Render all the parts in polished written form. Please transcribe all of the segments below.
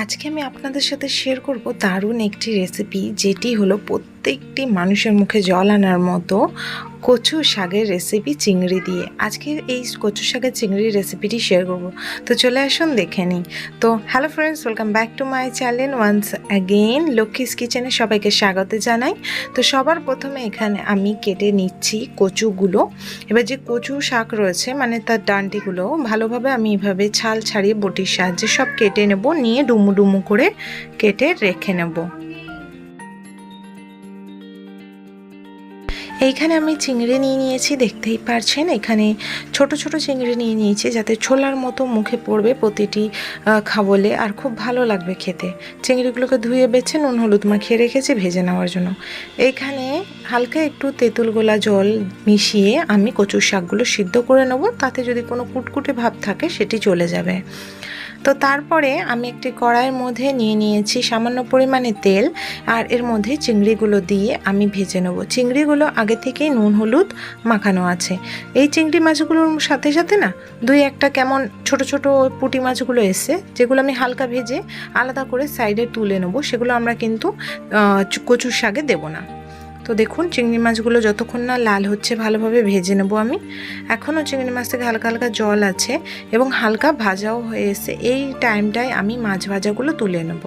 আজকে আমি আপনাদের সাথে শেয়ার করব দারুণ একটি রেসিপি, যেটি হলো প্রত্যেকটি মানুষের মুখে জল আনার মতো কচু শাকের রেসিপি চিংড়ি দিয়ে। আজকের এই কচু শাকের চিংড়ির রেসিপিটি শেয়ার করব। তো চলে আসুন দেখে নিই। তো hello friends, welcome back to my channel once again. Lakshmi's কিচেনে সবাইকে স্বাগত জানাই। তো সবার প্রথমে এখানে আমি কেটে নিচ্ছি কচুগুলো। এবার যে কচু শাক রয়েছে মানে তার ডান্ডিগুলো ভালোভাবে আমি এভাবে ছাল ছাড়িয়ে বটির সাহায্যে সব কেটে নেব, নিয়ে ডুমু ডুমু করে কেটে রেখে নেব। এইখানে আমি চিংড়ি নিয়ে নিয়েছি, দেখতেই পারছেন। এখানে ছোট ছোট চিংড়ি নিয়ে নিয়েছি, যাতে ছোলার মতো মুখে পড়বে প্রতিটি খাবলে, আর খুব ভালো লাগবে খেতে। চিংড়িগুলোকে ধুয়ে বেছে নুন হলুদ মাখিয়ে রেখেছি ভেজে নেওয়ার জন্য। এইখানে হালকা একটু তেঁতুল গোলা জল মিশিয়ে আমি কচুর শাকগুলো সিদ্ধ করে নেব, তাতে যদি কোনো কুটকুটে ভাব থাকে সেটি চলে যাবে। তো তারপরে আমি একটি কড়াইয়ের মধ্যে নিয়ে নিয়েছি সামান্য পরিমাণে তেল, আর এর মধ্যে চিংড়িগুলো দিয়ে আমি ভেজে নেব। চিংড়িগুলো আগে থেকেই নুন হলুদ মাখানো আছে। এই চিংড়ি মাছগুলোর সাথে সাথে না দুই একটা কেমন ছোট ছোট পুঁটি মাছগুলো এসে, যেগুলো আমি হালকা ভেজে আলাদা করে সাইডে তুলে নেব। সেগুলো আমরা কিন্তু কচুর শাকে দেব না। তো দেখুন, চিংড়ি মাছগুলো যতক্ষণ না লাল হচ্ছে ভালোভাবে ভেজে নেব আমি। এখনও চিংড়ি মাছ থেকে হালকা হালকা জল আছে এবং হালকা ভাজাও হয়ে এসে, এই টাইমটায় আমি মাছ ভাজাগুলো তুলে নেব।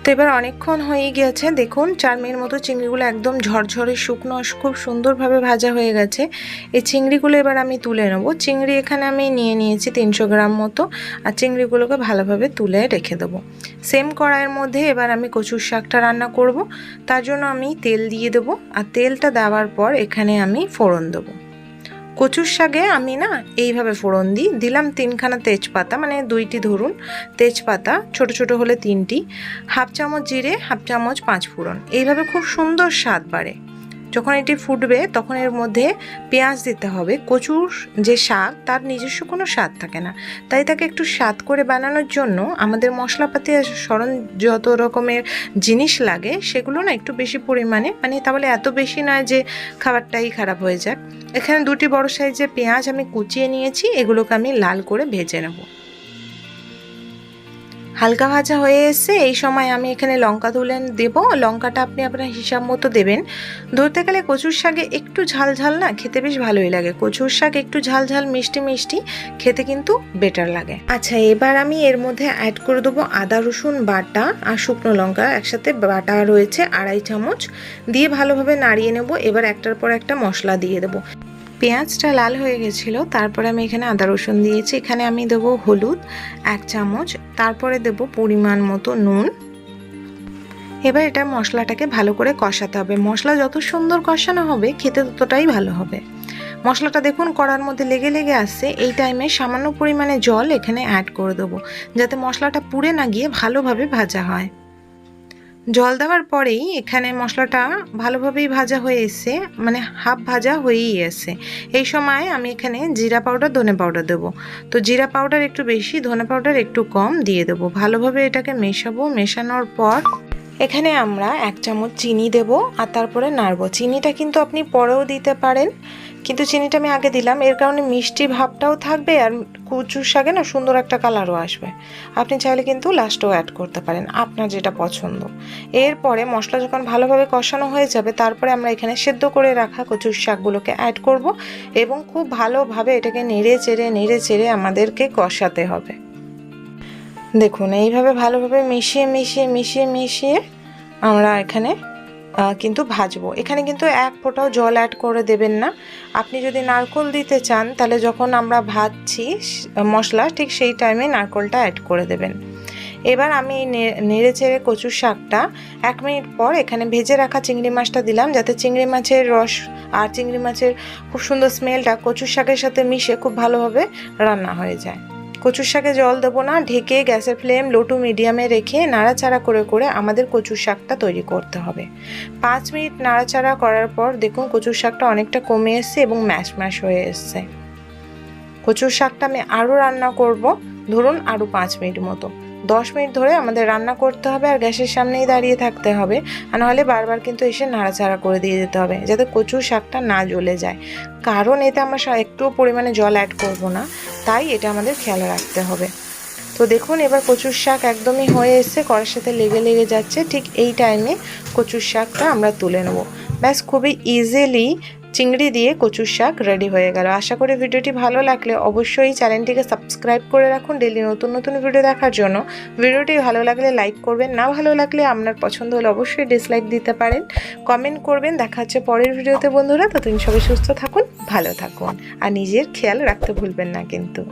তো এবার অনেকক্ষণ হয়ে গিয়েছে, দেখুন 4 মিনিট মতো চিংড়িগুলো একদম ঝরঝরে শুকনো খুব সুন্দরভাবে ভাজা হয়ে গেছে। এই চিংড়িগুলো এবার আমি তুলে নেব। চিংড়ি এখানে আমি নিয়ে নিয়েছি 300 গ্রাম মতো, আর চিংড়িগুলোকে ভালোভাবে তুলে রেখে দেবো। সেম কড়াইয়ের মধ্যে এবার আমি কচুর শাকটা রান্না করব। তার জন্য আমি তেল দিয়ে দেবো, আর তেলটা দেওয়ার পর এখানে আমি ফোড়ন দেবো। কচুর শাকে আমি না এইভাবে ফোড়ন দিলাম 3খানা তেজপাতা, মানে 2টি ধরুন তেজপাতা, ছোট ছোট হলে 3টি, হাফ চামচ জিরে, হাফ চামচ 5 ফোড়ন। এইভাবে খুব সুন্দর স্বাদ বাড়ে। যখন এটি ফুটবে তখন এর মধ্যে পেঁয়াজ দিতে হবে। কচুর যে শাক তার নিজস্ব কোনো স্বাদ থাকে না, তাই তাকে একটু স্বাদ করে বানানোর জন্য আমাদের মশলাপাতি যত রকমের জিনিস লাগে সেগুলো না একটু বেশি পরিমাণে, মানে তাহলে এত বেশি নয় যে খাবারটাই খারাপ হয়ে যাক। এখানে 2টি বড় সাইজের পেঁয়াজ আমি কুচিয়ে নিয়েছি, এগুলোকে আমি লাল করে ভেজে নেব। হালকা ভাজা হয়ে এসে এই সময় আমি এখানে লঙ্কা তুলে দেব। লঙ্কাটা আপনি আপনার হিসাব মতো দেবেন। ধরতে গেলে কচুর শাকে একটু ঝাল ঝাল না খেতে বেশ ভালোই লাগে। কচুর শাক একটু ঝাল ঝাল মিষ্টি মিষ্টি খেতে কিন্তু বেটার লাগে। আচ্ছা, এবার আমি এর মধ্যে অ্যাড করে দেবো আদা রসুন বাটা আর শুকনো লঙ্কা একসাথে বাটা রয়েছে 2.5 চামচ, দিয়ে ভালোভাবে নাড়িয়ে নেব। এবার একটার পর একটা মশলা দিয়ে দেবো। পেঁয়াজটা লাল হয়ে গেছিল, তারপরে আমি এখানে আদা রসুন দিয়েছি। এখানে আমি দেবো হলুদ 1 চামচ, তারপরে দেবো পরিমাণ মতো নুন। এবার এটা মশলাটাকে ভালো করে কষাতে হবে। মশলা যত সুন্দর কষানো হবে খেতে ততটাই ভালো হবে। মশলাটা দেখুন কড়ার মধ্যে লেগে লেগে আসছে, এই টাইমে সামান্য পরিমাণে জল এখানে অ্যাড করে দেবো, যাতে মশলাটা পুড়ে না গিয়ে ভালোভাবে ভাজা হয়। জল দেওয়ার পরেই এখানে মশলাটা ভালোভাবেই ভাজা হয়ে এসে, মানে হাফ ভাজা হয়েই এসে, এই সময় আমি এখানে জিরা পাউডার ধনে পাউডার দেবো। তো জিরা পাউডার একটু বেশি, ধনে পাউডার একটু কম দিয়ে দেবো। ভালোভাবে এটাকে মেশাবো। মেশানোর পর এখানে আমরা 1 চামচ চিনি দেব, আর তারপরে নাড়বো। চিনিটা কিন্তু আপনি পরেও দিতে পারেন, কিন্তু চিনিটা আমি আগে দিলাম, এর কারণে মিষ্টি ভাবটাও থাকবে আর কচুর শাকে না সুন্দর একটা কালারও আসবে। আপনি চাইলে কিন্তু লাস্টেও অ্যাড করতে পারেন, আপনার যেটা পছন্দ। এরপরে মশলা যখন ভালোভাবে কষানো হয়ে যাবে, তারপরে আমরা এখানে সেদ্ধ করে রাখা কচুর শাকগুলোকে অ্যাড করব, এবং খুব ভালোভাবে এটাকে নেড়ে চেড়ে আমাদেরকে কষাতে হবে। দেখুন এইভাবে ভালোভাবে মিশিয়ে আমরা এখানে কিন্তু ভাজবো। এখানে কিন্তু 1 ফোঁটাও জল অ্যাড করে দেবেন না। আপনি যদি নারকেল দিতে চান তাহলে যখন আমরা ভাজছি মশলা ঠিক সেই টাইমে নারকেলটা অ্যাড করে দেবেন। এবার আমি নেড়ে চেড়ে কচুর শাকটা 1 মিনিট পর এখানে ভেজে রাখা চিংড়ি মাছটা দিলাম, যাতে চিংড়ি মাছের রস আর চিংড়ি মাছের খুব সুন্দর স্মেলটা কচুর শাকের সাথে মিশে খুব ভালোভাবে রান্না হয়ে যায়। কচুর শাকে জল দেবো না, ঢেকে গ্যাসের ফ্লেম লো টু মিডিয়ামে রেখে নাড়াচাড়া করে আমাদের কচুর শাকটা তৈরি করতে হবে। 5 মিনিট নাড়াচাড়া করার পর দেখুন কচুর শাকটা অনেকটা কমে এসছে এবং ম্যাশ হয়ে এসছে। কচুর শাকটা আমি আরও রান্না করব, ধরুন আরও 5 মিনিট মতো। 10 মিনিট ধরে আমাদের রান্না করতে হবে, আর গ্যাসের সামনেই দাঁড়িয়ে থাকতে হবে, আর নাহলে বারবার কিন্তু এসে নাড়াচাড়া করে দিয়ে যেতে হবে, যাতে কচুর শাকটা না জ্বলে যায়। কারণ এতে আমরা একটুও পরিমাণে জল অ্যাড করব না, তাই এটা আমাদের খেয়াল রাখতে হবে। তো তো দেখুন এবার কচুর শাক একদমই হয়ে এসছে, কড়ার সাথে লেগে যাচ্ছে। ঠিক এই টাইমে কচুর শাকটা আমরা তুলে নেব। ব্যাস খুবই ইজিলি চিংড়ি দিয়ে কচুর শাক রেডি হয়ে গেল। আশা করি ভিডিওটি ভালো লাগলে অবশ্যই চ্যানেলটিকে সাবস্ক্রাইব করে রাখুন ডেইলি নতুন ভিডিও দেখার জন্য। ভিডিওটি ভালো লাগলে লাইক করবেন, না ভালো লাগলে আপনার পছন্দ হলে অবশ্যই ডিসলাইক দিতে পারেন, কমেন্ট করবেন। দেখা হচ্ছে পরের ভিডিওতে বন্ধুরা। ততদিন সবাই সুস্থ থাকুন, ভালো থাকুন আর নিজের খেয়াল রাখতে ভুলবেন না কিন্তু।